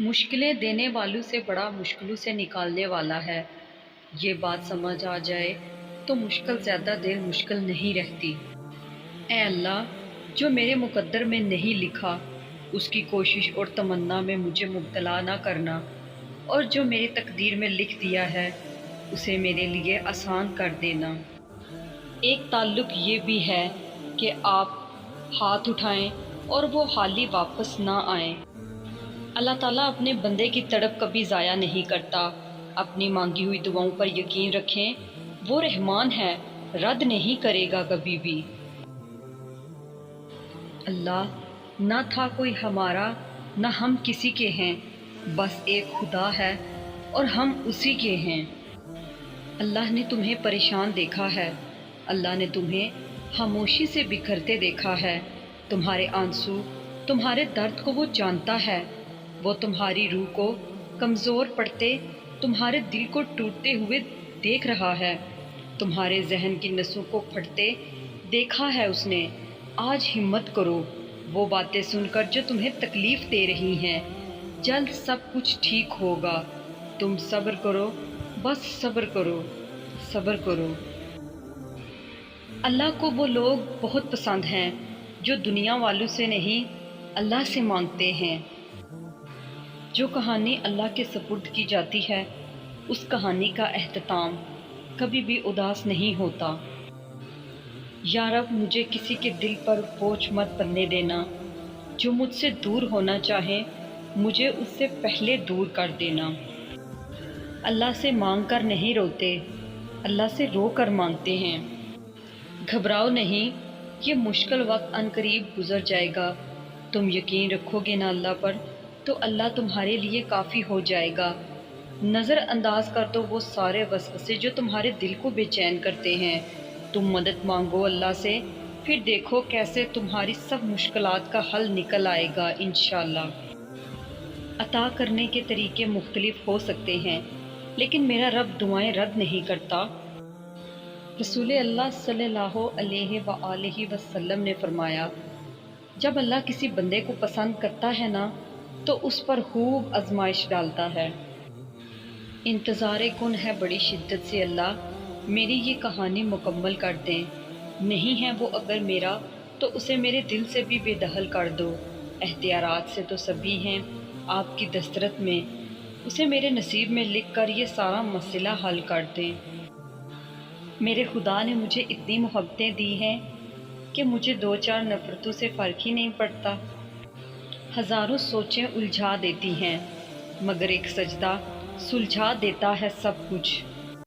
مشکلیں دینے والوں سے بڑا مشکلوں سے نکالنے والا ہے۔ یہ بات سمجھ آ جائے تو مشکل زیادہ دیر مشکل نہیں رہتی۔ اے اللہ، جو میرے مقدر میں نہیں لکھا اس کی کوشش اور تمنا میں مجھے مبتلا نہ کرنا، اور جو میری تقدیر میں لکھ دیا ہے اسے میرے لیے آسان کر دینا۔ ایک تعلق یہ بھی ہے کہ آپ ہاتھ اٹھائیں اور وہ خالی واپس نہ آئیں۔ اللہ تعالیٰ اپنے بندے کی تڑپ کبھی ضائع نہیں کرتا۔ اپنی مانگی ہوئی دعاؤں پر یقین رکھیں، وہ رحمان ہے، رد نہیں کرے گا کبھی بھی۔ اللہ، نہ تھا کوئی ہمارا نہ ہم کسی کے ہیں، بس ایک خدا ہے اور ہم اسی کے ہیں۔ اللہ نے تمہیں پریشان دیکھا ہے، اللہ نے تمہیں خاموشی سے بکھرتے دیکھا ہے۔ تمہارے آنسو، تمہارے درد کو وہ جانتا ہے۔ وہ تمہاری روح کو کمزور پڑتے، تمہارے دل کو ٹوٹتے ہوئے دیکھ رہا ہے۔ تمہارے ذہن کی نسوں کو پھٹتے دیکھا ہے اس نے۔ آج ہمت کرو، وہ باتیں سن کر جو تمہیں تکلیف دے رہی ہیں۔ جلد سب کچھ ٹھیک ہوگا۔ تم صبر کرو، بس صبر کرو، صبر کرو۔ اللہ کو وہ لوگ بہت پسند ہیں جو دنیا والوں سے نہیں، اللہ سے مانگتے ہیں۔ جو کہانی اللہ کے سپرد کی جاتی ہے اس کہانی کا اختتام کبھی بھی اداس نہیں ہوتا۔ یا رب، مجھے کسی کے دل پر بوجھ مت بننے دینا۔ جو مجھ سے دور ہونا چاہے مجھے اس سے پہلے دور کر دینا۔ اللہ سے مانگ کر نہیں روتے، اللہ سے رو کر مانگتے ہیں۔ گھبراؤ نہیں، یہ مشکل وقت عنقریب گزر جائے گا۔ تم یقین رکھو گے نا اللہ پر تو اللہ تمہارے لیے کافی ہو جائے گا۔ نظر انداز کر دو وہ سارے وسوسے جو تمہارے دل کو بے چین کرتے ہیں۔ تم مدد مانگو اللہ سے، پھر دیکھو کیسے تمہاری سب مشکلات کا حل نکل آئے گا انشاءاللہ۔ عطا کرنے کے طریقے مختلف ہو سکتے ہیں لیکن میرا رب دعائیں رد نہیں کرتا۔ رسول اللہ صلی اللہ علیہ وآلہ وسلم نے فرمایا، جب اللہ کسی بندے کو پسند کرتا ہے نا تو اس پر خوب آزمائش ڈالتا ہے۔ انتظار کن ہے بڑی شدت سے اللہ، میری یہ کہانی مکمل کر دیں۔ نہیں ہے وہ اگر میرا تو اسے میرے دل سے بھی بے دخل کر دو۔ اختیارات سے تو سبھی ہیں آپ کی دسترس میں، اسے میرے نصیب میں لکھ کر یہ سارا مسئلہ حل کر دیں۔ میرے خدا نے مجھے اتنی محبتیں دی ہیں کہ مجھے دو چار نفرتوں سے فرق ہی نہیں پڑتا۔ ہزاروں سوچیں الجھا دیتی ہیں مگر ایک سجدہ سلجھا دیتا ہے سب کچھ۔